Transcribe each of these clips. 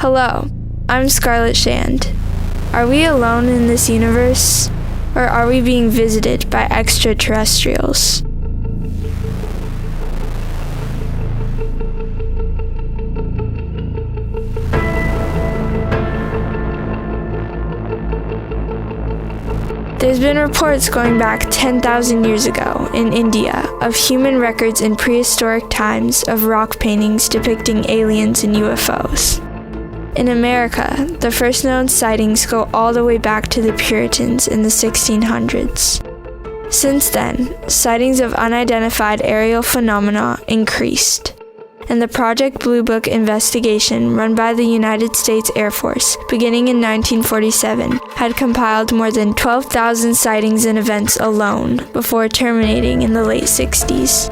Hello, I'm Scarlett Shand. Are we alone in this universe, or are we being visited by extraterrestrials? There's been reports going back 10,000 years ago in India of human records in prehistoric times of rock paintings depicting aliens and UFOs. In America, the first known sightings go all the way back to the Puritans in the 1600s. Since then, sightings of unidentified aerial phenomena increased, and the Project Blue Book investigation run by the United States Air Force beginning in 1947 had compiled more than 12,000 sightings and events alone before terminating in the late 60s.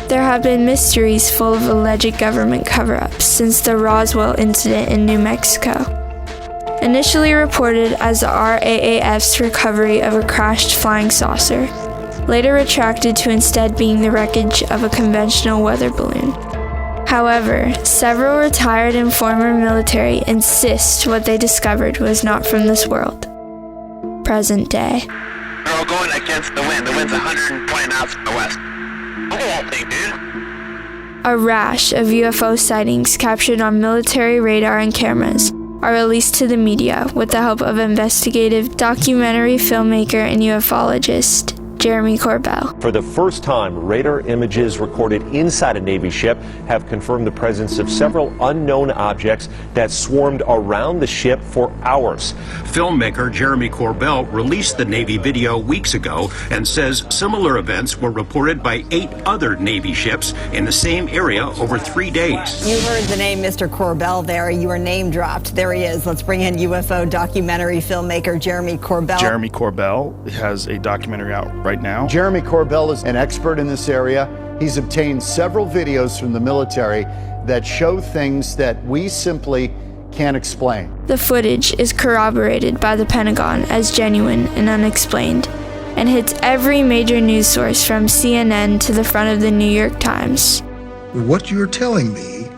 There have been mysteries full of alleged government cover-ups since the Roswell incident in New Mexico. Initially reported as the RAAF's recovery of a crashed flying saucer, later retracted to instead being the wreckage of a conventional weather balloon. However, several retired and former military insist what they discovered was not from this world. Present day. They're all going against the wind. The wind's 120 knots from the west. A rash of UFO sightings captured on military radar and cameras are released to the media with the help of investigative documentary filmmaker and ufologist Jeremy Corbell. For the first time, radar images recorded inside a Navy ship have confirmed the presence of several unknown objects that swarmed around the ship for hours. Filmmaker Jeremy Corbell released the Navy video weeks ago and says similar events were reported by 8 other Navy ships in the same area over 3 days. You heard the name Mr. Corbell there. You were name dropped. There he is. Let's bring in UFO documentary filmmaker Jeremy Corbell. Jeremy Corbell has a documentary out right now. Jeremy Corbell is an expert in this area. He's obtained several videos from the military that show things that we simply can't explain. The footage is corroborated by the Pentagon as genuine and unexplained, and hits every major news source from CNN to the front of the New York Times. What you're telling me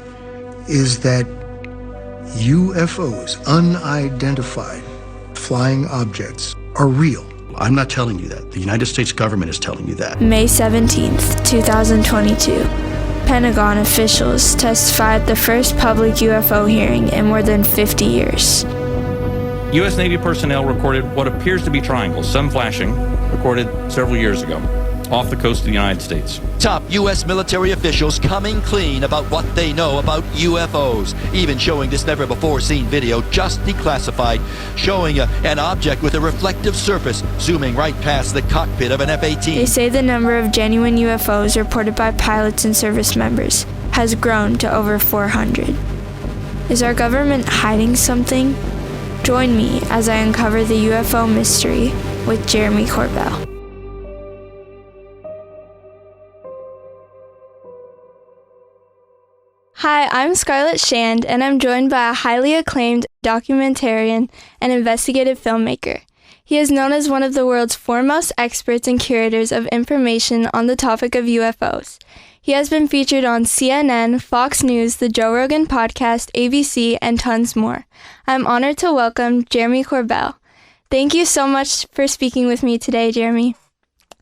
is that UFOs, unidentified flying objects, are real. I'm not telling you that. The United States government is telling you that. May 17th, 2022. Pentagon officials testified at the first public UFO hearing in more than 50 years. U.S. Navy personnel recorded what appears to be triangles, some flashing, recorded several years ago, off the coast of the United States. Top U.S. military officials coming clean about what they know about UFOs, even showing this never-before-seen video, just declassified, showing an object with a reflective surface zooming right past the cockpit of an F-18. They say the number of genuine UFOs reported by pilots and service members has grown to over 400. Is our government hiding something? Join me as I uncover the UFO mystery with Jeremy Corbell. Hi, I'm Scarlett Shand, and I'm joined by a highly acclaimed documentarian and investigative filmmaker. He is known as one of the world's foremost experts and curators of information on the topic of UFOs. He has been featured on CNN, Fox News, The Joe Rogan Podcast, ABC, and tons more. I'm honored to welcome Jeremy Corbell. Thank you so much for speaking with me today, Jeremy.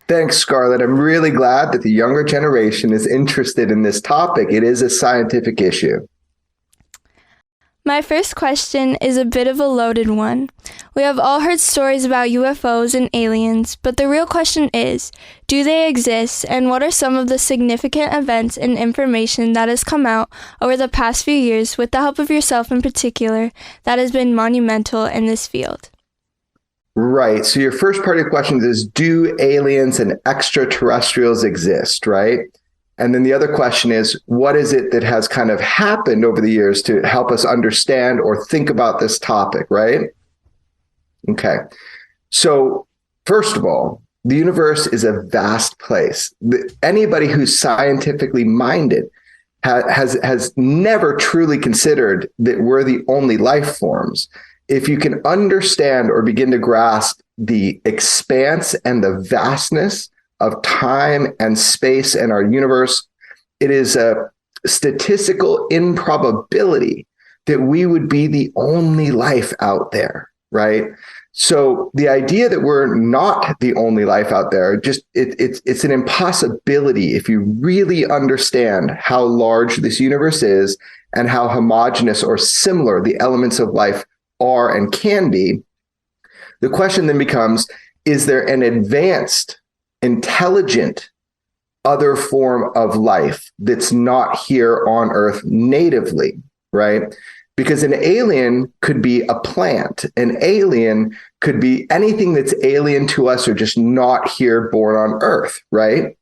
Thanks, Scarlett. I'm really glad that the younger generation is interested in this topic. It is a scientific issue. My first question is a bit of a loaded one. We have all heard stories about UFOs and aliens, but the real question is, do they exist, and what are some of the significant events and information that has come out over the past few years, with the help of yourself in particular, that has been monumental in this field? Right. So your first part of your question is, do aliens and extraterrestrials exist, right? And then the other question is, what is it that has kind of happened over the years to help us understand or think about this topic, right? Okay. So first of all, the universe is a vast place. Anybody who's scientifically minded has never truly considered that we're the only life forms. If you can understand or begin to grasp the expanse and the vastness of time and space in our universe, it is a statistical improbability that we would be the only life out there, right? So the idea that we're not the only life out there, just it's an impossibility if you really understand how large this universe is and how homogeneous or similar the elements of life are and can be. The question then becomes, is there an advanced, intelligent, other form of life that's not here on Earth natively, right? Because an alien could be a plant. An alien could be anything that's alien to us or just not here born on Earth, right?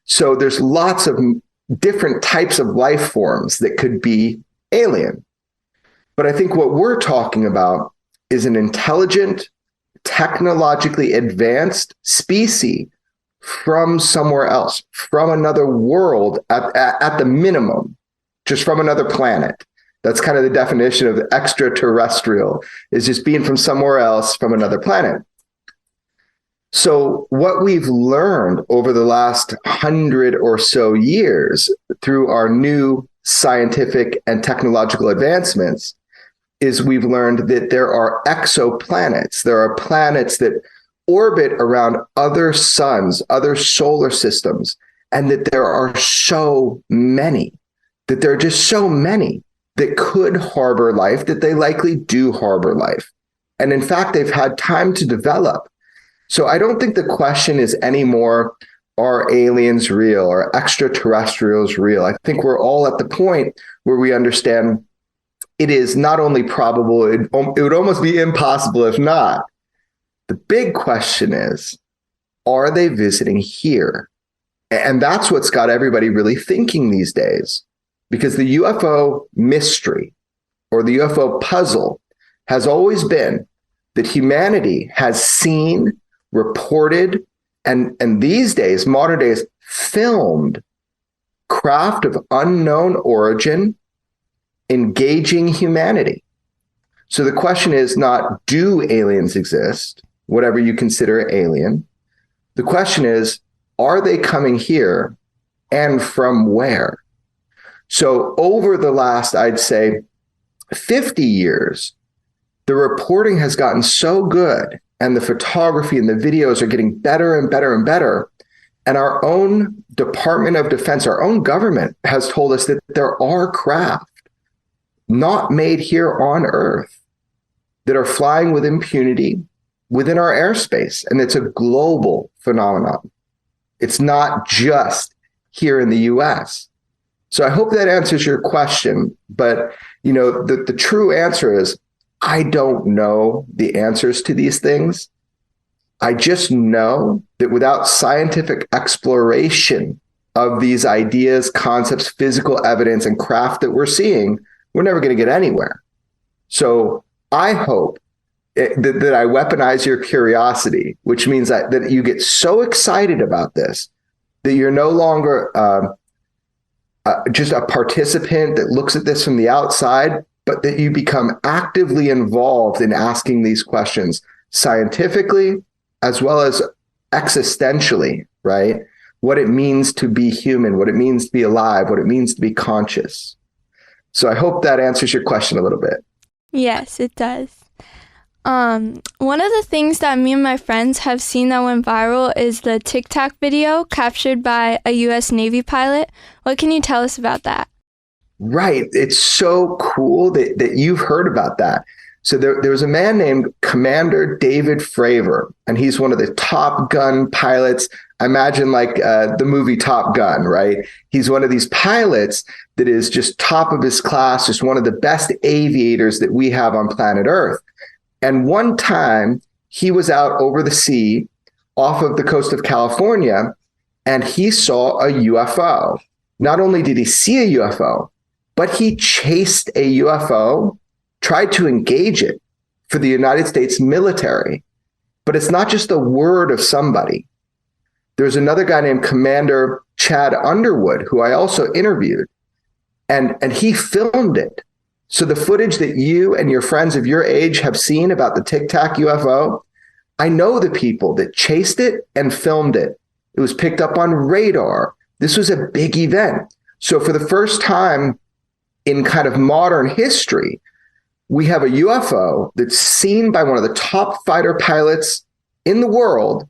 So there's lots of different types of life forms that could be alien. But I think what we're talking about is an intelligent, technologically advanced species from somewhere else, from another world at the minimum, just from another planet. That's kind of the definition of extraterrestrial, is just being from somewhere else, from another planet. So what we've learned over the last 100 or so years through our new scientific and technological advancements is we've learned that there are exoplanets. There are planets that orbit around other suns, other solar systems, and that there are so many, that there are just so many that could harbor life, that they likely do harbor life. And in fact, they've had time to develop. So I don't think the question is anymore, are aliens real or extraterrestrials real? I think we're all at the point where we understand it is not only probable, it would almost be impossible if not. The big question is, are they visiting here? And that's what's got everybody really thinking these days. Because the UFO mystery or the UFO puzzle has always been that humanity has seen, reported, and these days, modern days, filmed craft of unknown origin engaging humanity. So the question is not, do aliens exist, whatever you consider alien? The question is, are they coming here and from where? So over the last, I'd say, 50 years, the reporting has gotten so good and the photography and the videos are getting better and better and better. And our own Department of Defense, our own government has told us that there are craft not made here on Earth that are flying with impunity within our airspace. And it's a global phenomenon. It's not just here in the US. So I hope that answers your question, but the true answer is I don't know the answers to these things. I just know that without scientific exploration of these ideas, concepts, physical evidence, and craft that we're seeing, we're never going to get anywhere. So I hope that I weaponize your curiosity, which means that you get so excited about this that you're no longer just a participant that looks at this from the outside, but that you become actively involved in asking these questions scientifically as well as existentially, right? What it means to be human, what it means to be alive, what it means to be conscious. So I hope that answers your question a little bit. Yes, it does. One of the things that me and my friends have seen that went viral is the Tic Tac video captured by a U.S. Navy pilot. What can you tell us about that? Right. It's so cool that you've heard about that. So there was a man named Commander David Fravor, and he's one of the Top Gun pilots. I imagine like the movie Top Gun, right? He's one of these pilots that is just top of his class, just one of the best aviators that we have on planet Earth. And one time he was out over the sea off of the coast of California, and he saw a UFO. Not only did he see a UFO, but he chased a UFO, tried to engage it for the United States military. But it's not just the word of somebody. There's another guy named Commander Chad Underwood, who I also interviewed, and he filmed it. So the footage that you and your friends of your age have seen about the Tic Tac UFO, I know the people that chased it and filmed it. It was picked up on radar. This was a big event. So for the first time in kind of modern history, we have a UFO that's seen by one of the top fighter pilots in the world,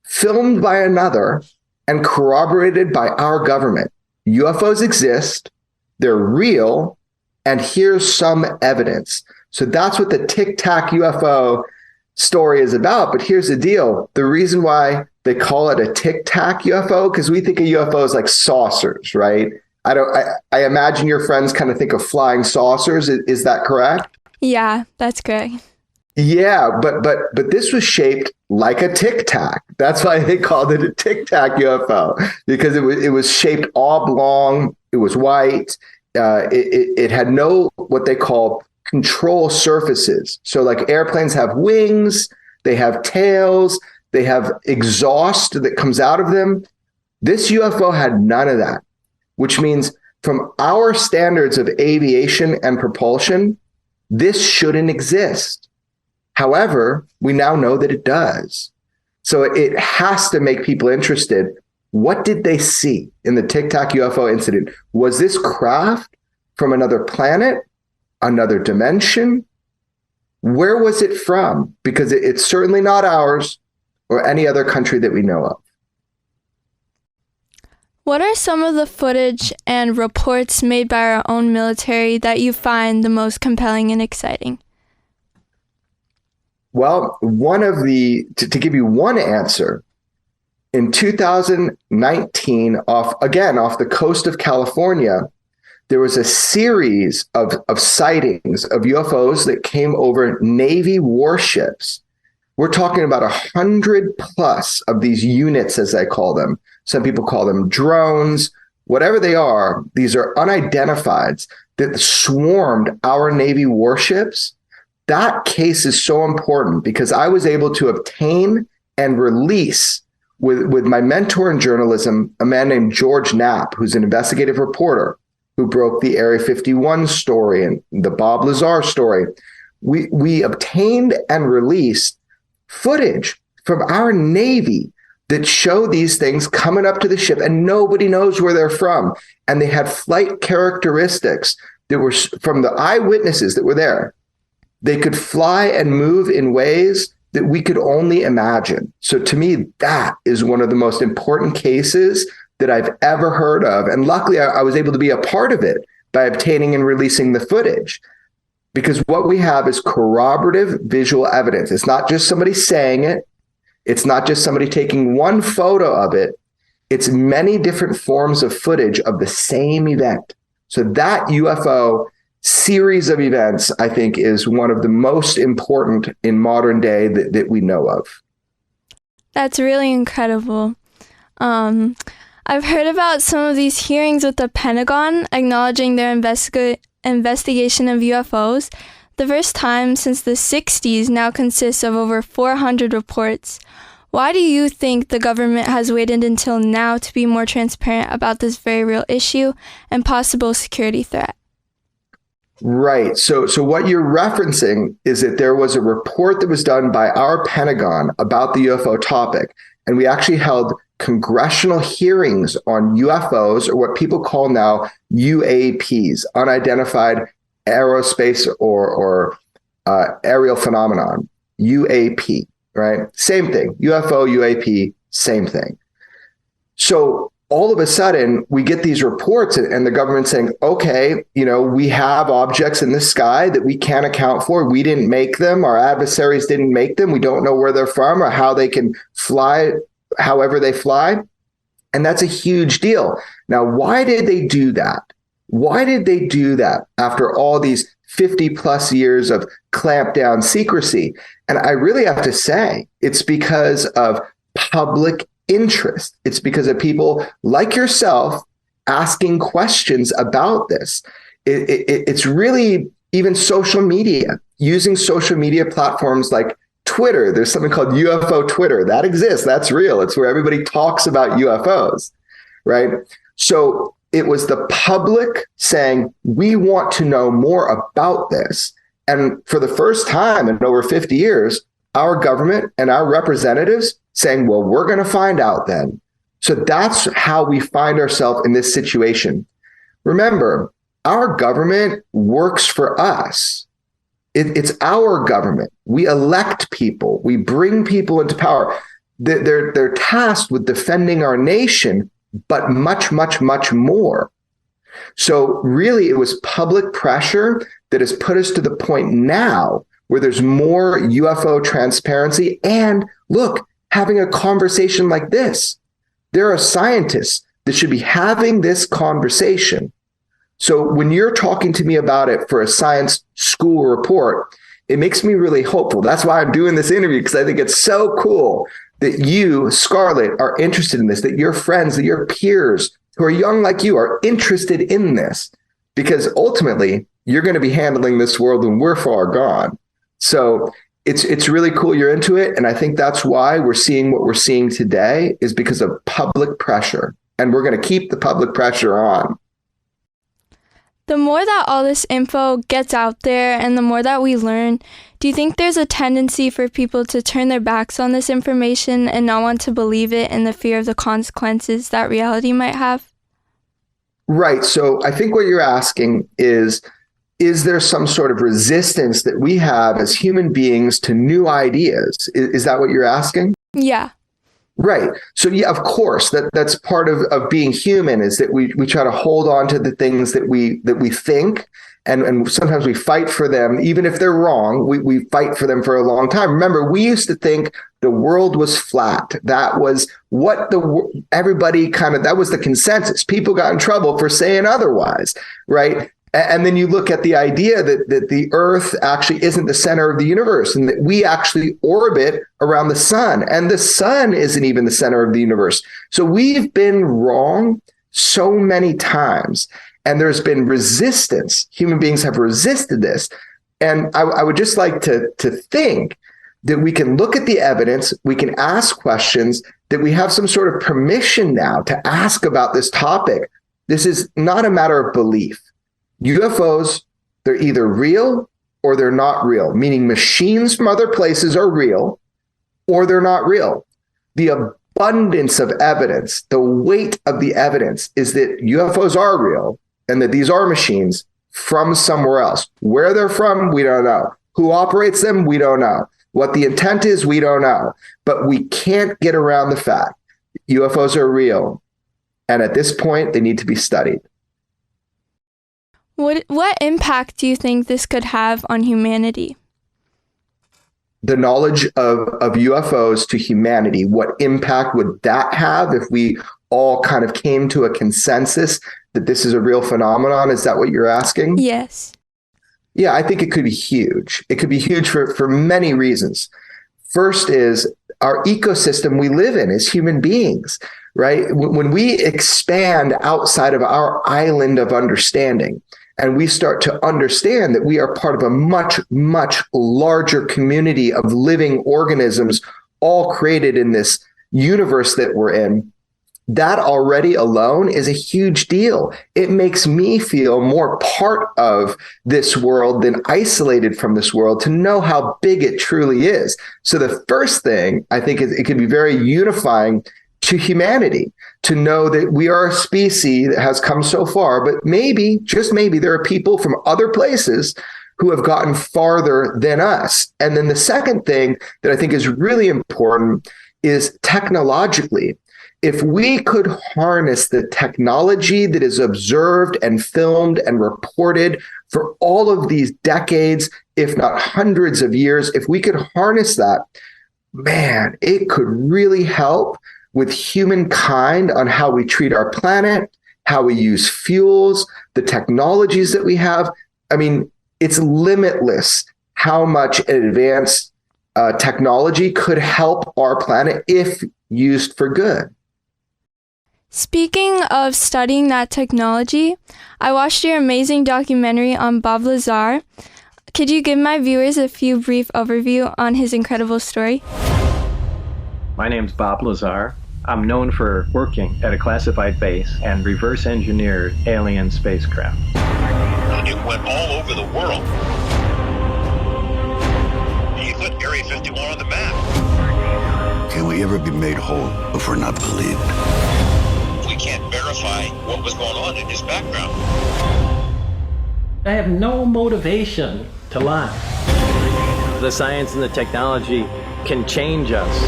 filmed by another, and corroborated by our government. UFOs exist, they're real, and here's some evidence. So that's what the Tic Tac UFO story is about. But here's the deal. The reason why they call it a Tic Tac UFO, because we think of UFOs like saucers, right? I imagine your friends kind of think of flying saucers. Is that correct? Yeah, that's correct. Yeah, but this was shaped like a Tic Tac. That's why they called it a Tic Tac UFO, because it was shaped oblong. It was white. It had no what they call control surfaces. So like airplanes have wings, they have tails, they have exhaust that comes out of them. This UFO had none of that, which means from our standards of aviation and propulsion, this shouldn't exist. However, we now know that it does. So it has to make people interested. What did they see in the Tic Tac UFO incident? Was this craft from another planet, another dimension? Where was it from? Because it's certainly not ours or any other country that we know of. What are some of the footage and reports made by our own military that you find the most compelling and exciting? Well, to give you one answer, in 2019, off the coast of California, there was a series of sightings of UFOs that came over Navy warships. We're talking about 100 plus of these units, as I call them. Some people call them drones, whatever they are. These are unidentifieds that swarmed our Navy warships. That case is so important because I was able to obtain and release with my mentor in journalism, a man named George Knapp, who's an investigative reporter who broke the Area 51 story and the Bob Lazar story. We obtained and released footage from our Navy that show these things coming up to the ship and nobody knows where they're from. And they had flight characteristics that were from the eyewitnesses that were there. They could fly and move in ways that we could only imagine. So to me, that is one of the most important cases that I've ever heard of. And luckily, I was able to be a part of it by obtaining and releasing the footage. Because what we have is corroborative visual evidence. It's not just somebody saying it. It's not just somebody taking one photo of it. It's many different forms of footage of the same event. So that UFO series of events, I think, is one of the most important in modern day that we know of. That's really incredible. I've heard about some of these hearings with the Pentagon acknowledging their investigation of UFOs. The first time since the 60s now consists of over 400 reports. Why do you think the government has waited until now to be more transparent about this very real issue and possible security threat? Right. So what you're referencing is that there was a report that was done by our Pentagon about the UFO topic, and we actually held congressional hearings on UFOs, or what people call now UAPs, unidentified aerospace or aerial phenomenon, UAP, right? Same thing, UFO, UAP, same thing. So all of a sudden we get these reports and the government saying, okay, we have objects in the sky that we can't account for. We didn't make them. Our adversaries didn't make them. We don't know where they're from or how they can fly, however they fly. And that's a huge deal. Now, why did they do that? Why did they do that after all these 50 plus years of clamped down secrecy? And I really have to say, it's because of public interest. It's because of people like yourself asking questions about this. It's really even social media, using social media platforms like Twitter. There's something called UFO Twitter. That exists. That's real. It's where everybody talks about UFOs, right? So it was the public saying, we want to know more about this. And for the first time in over 50 years, our government and our representatives saying, well, we're going to find out then. So that's how we find ourselves in this situation. Remember, our government works for us. It's our government. We elect people. We bring people into power. They're tasked with defending our nation, but much, much, much more. So really, it was public pressure that has put us to the point now where there's more UFO transparency. And look, having a conversation like this, there are scientists that should be having this conversation. So when you're talking to me about it for a science school report, it makes me really hopeful. That's why I'm doing this interview, because I think it's so cool that you, Scarlett, are interested in this, that your friends, that your peers who are young like you are interested in this, because ultimately you're going to be handling this world when we're far gone. So it's really cool you're into it. And I think that's why we're seeing what we're seeing today, is because of public pressure. And we're going to keep the public pressure on. The more that all this info gets out there and the more that we learn, do you think there's a tendency for people to turn their backs on this information and not want to believe it in the fear of the consequences that reality might have? Right. So I think what you're asking is there some sort of resistance that we have as human beings to new ideas? Is that what you're asking? Yeah. Right. So yeah, of course, that's part of being human, is that we try to hold on to the things that we think, and sometimes we fight for them, even if they're wrong. We fight for them for a long time. Remember, we used to think the world was flat. That was what that was the consensus. People got in trouble for saying otherwise, right? And then you look at the idea that the Earth actually isn't the center of the universe, and that we actually orbit around the sun, and the sun isn't even the center of the universe. So we've been wrong so many times, and there's been resistance. Human beings have resisted this. And I would just like to think that we can look at the evidence, we can ask questions, that we have some sort of permission now to ask about this topic. This is not a matter of belief. UFOs, they're either real or they're not real, meaning machines from other places are real or they're not real. The abundance of evidence, the weight of the evidence, is that UFOs are real and that these are machines from somewhere else. Where they're from, we don't know. Who operates them, we don't know. What the intent is, we don't know. But we can't get around the fact UFOs are real. And at this point, they need to be studied. What impact do you think this could have on humanity? The knowledge of UFOs to humanity, what impact would that have if we all kind of came to a consensus that this is a real phenomenon? Is that what you're asking? Yes. Yeah, I think it could be huge. It could be huge for many reasons. First is our ecosystem we live in as human beings, right? When we expand outside of our island of understanding, and we start to understand that we are part of a much, much larger community of living organisms, all created in this universe that we're in, that already alone is a huge deal. It makes me feel more part of this world than isolated from this world, to know how big it truly is. So the first thing I think is it can be very unifying to humanity, to know that we are a species that has come so far, but maybe, just maybe, there are people from other places who have gotten farther than us. And then the second thing that I think is really important is technologically. If we could harness the technology that is observed and filmed and reported for all of these decades, if not hundreds of years, if we could harness that, man, it could really help with humankind on how we treat our planet, how we use fuels, the technologies that we have. I mean, it's limitless how much advanced technology could help our planet if used for good. Speaking of studying that technology, I watched your amazing documentary on Bob Lazar. Could you give my viewers a few brief overview on his incredible story? My name's Bob Lazar. I'm known for working at a classified base and reverse engineered alien spacecraft. It went all over the world. He put Area 51 on the map. Can we ever be made whole if we're not believed? We can't verify what was going on in his background. I have no motivation to lie. The science and the technology can change us.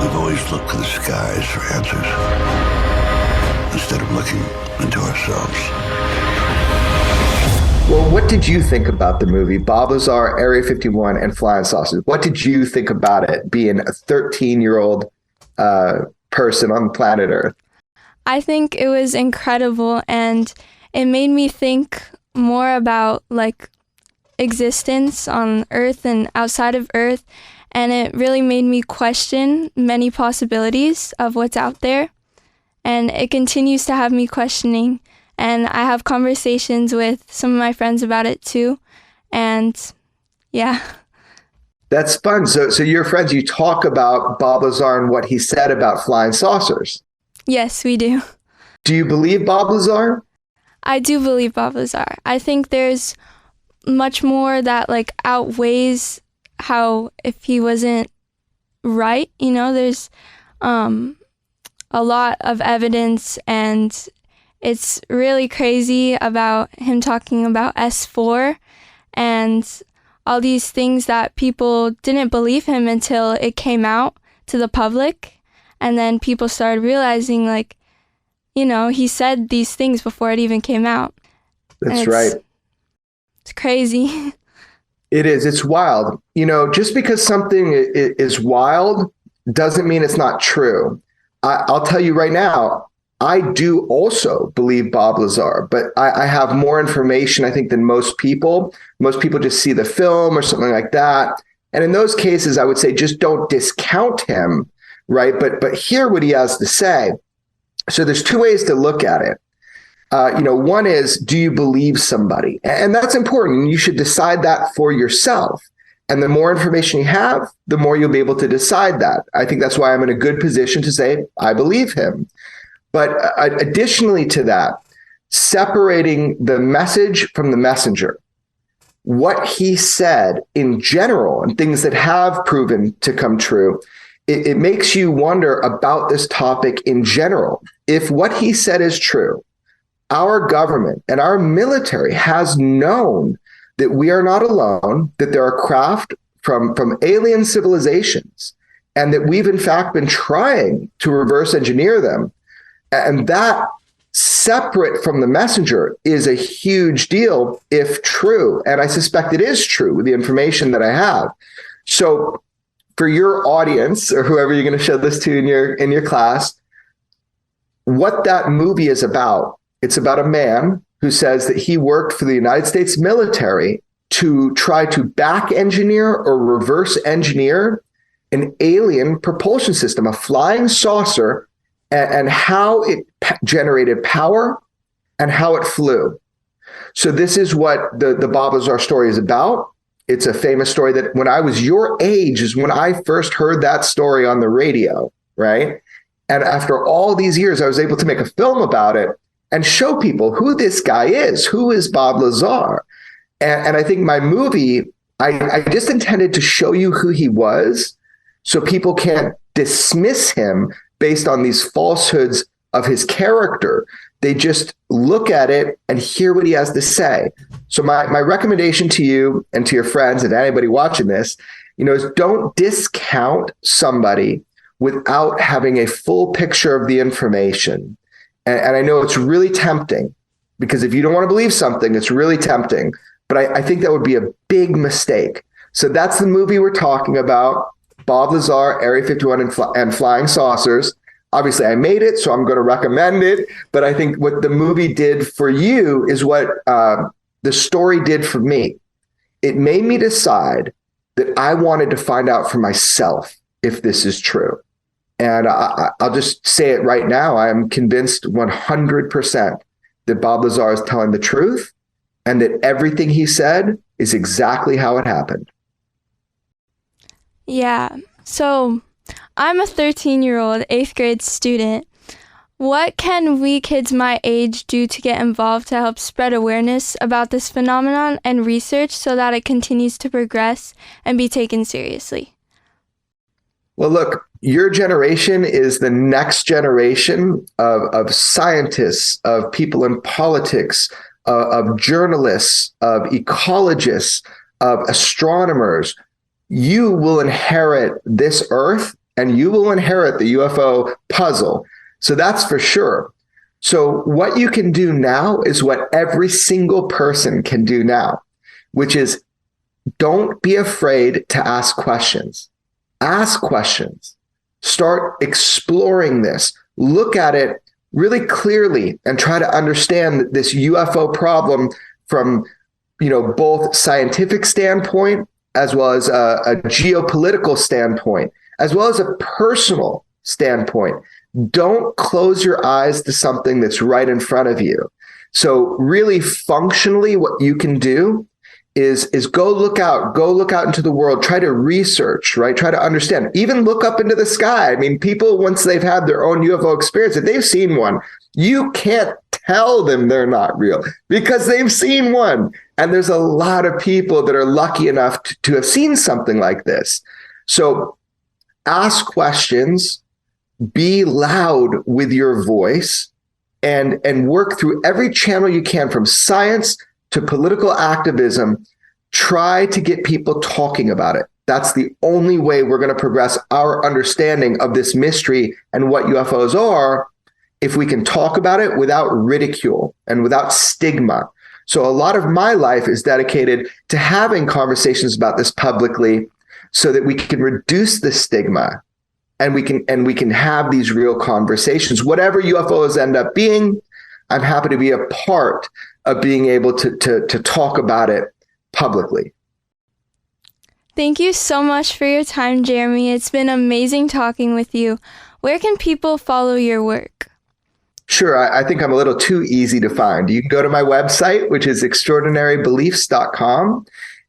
We've always looked to the skies for answers instead of looking into ourselves. Well, what did you think about the movie Bob Lazar, Area 51, and Flying Saucers? What did you think about it, being a 13-year-old person on planet Earth? I think it was incredible, and it made me think more about like existence on Earth and outside of Earth, and it really made me question many possibilities of what's out there, and it continues to have me questioning. And I have conversations with some of my friends about it too. And yeah. That's fun. So your friends, you talk about Bob Lazar and what he said about flying saucers. Yes, we do. Do you believe Bob Lazar? I do believe Bob Lazar. I think there's much more that like outweighs how if he wasn't right, you know, there's a lot of evidence, and it's really crazy about him talking about S4 and all these things that people didn't believe him until it came out to the public. And then people started realizing, like, you know, he said these things before it even came out. That's right. It's crazy. It is. It's wild. You know, just because something is wild doesn't mean it's not true. I'll tell you right now, I do also believe Bob Lazar, but I have more information, I think, than most people. Most people just see the film or something like that. And in those cases, I would say just don't discount him, right? But hear what he has to say. So there's two ways to look at it. One is, do you believe somebody? And that's important. You should decide that for yourself. And the more information you have, the more you'll be able to decide that. I think that's why I'm in a good position to say, I believe him. But additionally to that, separating the message from the messenger, what he said in general and things that have proven to come true, it makes you wonder about this topic in general. If what he said is true, our government and our military has known that we are not alone, that there are craft from alien civilizations, and that we've in fact been trying to reverse engineer them. And that, separate from the messenger, is a huge deal if true. And I suspect it is true with the information that I have. So for your audience, or whoever you're going to show this to in your class, what that movie is about, it's about a man who says that he worked for the United States military to try to back engineer or reverse engineer an alien propulsion system, a flying saucer, and how it generated power and how it flew. So this is what the Bob Lazar story is about. It's a famous story that when I was your age is when I first heard that story on the radio, right? And after all these years, I was able to make a film about it and show people who this guy is, who is Bob Lazar. And I think my movie, I just intended to show you who he was so people can't dismiss him based on these falsehoods of his character. They just look at it and hear what he has to say. So my recommendation to you and to your friends and anybody watching this, is don't discount somebody without having a full picture of the information. And I know it's really tempting, because if you don't want to believe something, it's really tempting. But I think that would be a big mistake. So that's the movie we're talking about, Bob Lazar, Area 51 and Flying Saucers. Obviously, I made it, so I'm going to recommend it. But I think what the movie did for you is what the story did for me. It made me decide that I wanted to find out for myself if this is true. And I'll just say it right now. I am convinced 100% that Bob Lazar is telling the truth and that everything he said is exactly how it happened. Yeah. So I'm a 13-year-old 8th grade student. What can we kids my age do to get involved to help spread awareness about this phenomenon and research so that it continues to progress and be taken seriously? Well, look, your generation is the next generation of scientists, of people in politics, of journalists, of ecologists, of astronomers, you will inherit this earth and you will inherit the UFO puzzle. So that's for sure. So what you can do now is what every single person can do now, which is don't be afraid to ask questions. Ask questions. Start exploring this. Look at it really clearly and try to understand this UFO problem from, both scientific standpoint as well as a geopolitical standpoint, as well as a personal standpoint. Don't close your eyes to something that's right in front of you. So really functionally, what you can do is go look out into the world, try to research, right? Try to understand, even look up into the sky. I mean, people, once they've had their own UFO experience, if they've seen one, you can't tell them they're not real because they've seen one. And there's a lot of people that are lucky enough to have seen something like this. So ask questions, be loud with your voice, and work through every channel you can, from science to political activism. Try to get people talking about it. That's the only way we're going to progress our understanding of this mystery and what UFOs are, if we can talk about it without ridicule and without stigma. So a lot of my life is dedicated to having conversations about this publicly so that we can reduce the stigma and we can have these real conversations. Whatever UFOs end up being, I'm happy to be a part of being able to talk about it publicly. Thank you so much for your time, Jeremy. It's been amazing talking with you. Where can people follow your work? Sure. I think I'm a little too easy to find. You can go to my website, which is extraordinarybeliefs.com.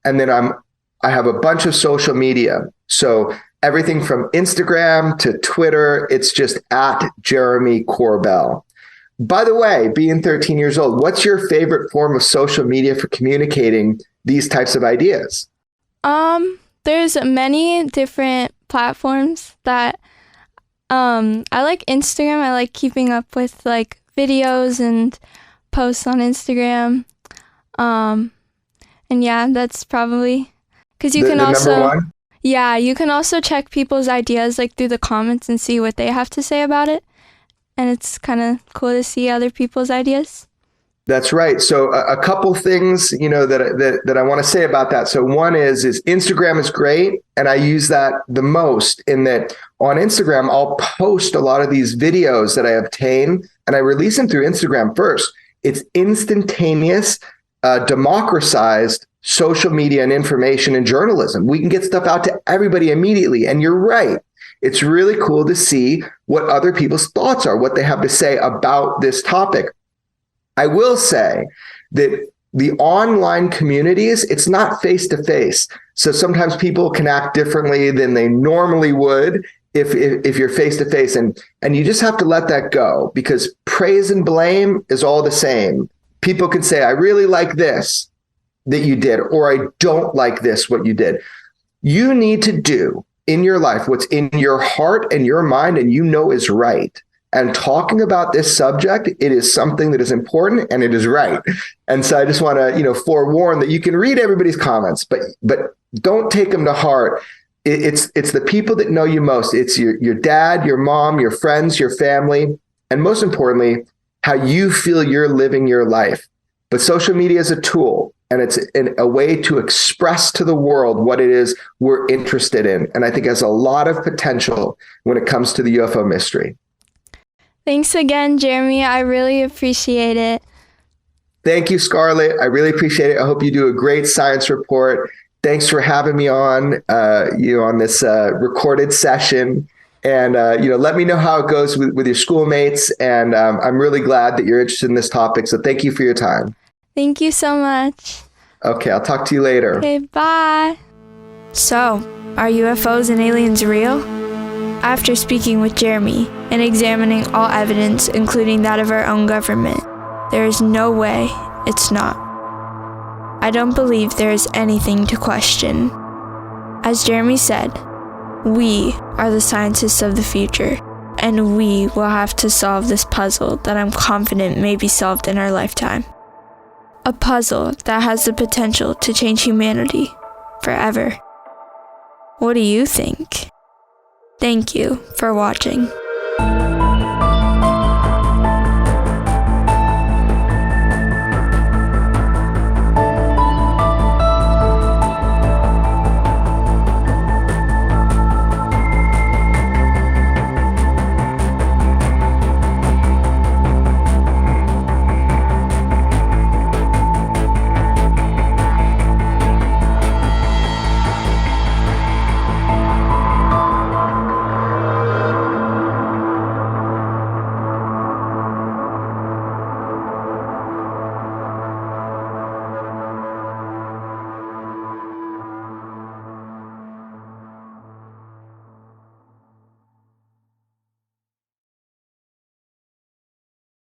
And then I have a bunch of social media. So everything from Instagram to Twitter, it's just at Jeremy Corbell. By the way, being 13 years old, what's your favorite form of social media for communicating these types of ideas? There's many different platforms that I like Instagram. I like keeping up with like videos and posts on Instagram. And yeah, that's probably because you can also, yeah, you can also check people's ideas like through the comments and see what they have to say about it. And it's kind of cool to see other people's ideas. That's right. So a couple things, that I want to say about that. So one is Instagram is great. And I use that the most in that on Instagram, I'll post a lot of these videos that I obtain and I release them through Instagram first. It's instantaneous, democratized social media and information and journalism. We can get stuff out to everybody immediately. And you're right. It's really cool to see what other people's thoughts are, what they have to say about this topic. I will say that the online communities, it's not face-to-face. So sometimes people can act differently than they normally would if you're face-to-face. And you just have to let that go, because praise and blame is all the same. People can say, I really like this that you did, or I don't like this, what you did. You need to do in your life what's in your heart and your mind and is right. And talking about this subject, it is something that is important and it is right. And so I just want to, forewarn that you can read everybody's comments, but don't take them to heart. It's the people that know you most. It's your dad, your mom, your friends, your family, and most importantly, how you feel you're living your life. But social media is a tool, and it's a way to express to the world what it is we're interested in. And I think it has a lot of potential when it comes to the UFO mystery. Thanks again, Jeremy. I really appreciate it. Thank you, Scarlett. I really appreciate it. I hope you do a great science report. Thanks for having me on, on this recorded session. And, let me know how it goes with your schoolmates. And I'm really glad that you're interested in this topic. So thank you for your time. Thank you so much. Okay, I'll talk to you later. Okay, bye. So, are UFOs and aliens real? After speaking with Jeremy and examining all evidence, including that of our own government, there is no way it's not. I don't believe there is anything to question. As Jeremy said, we are the scientists of the future, and we will have to solve this puzzle that I'm confident may be solved in our lifetime. A puzzle that has the potential to change humanity forever. What do you think? Thank you for watching.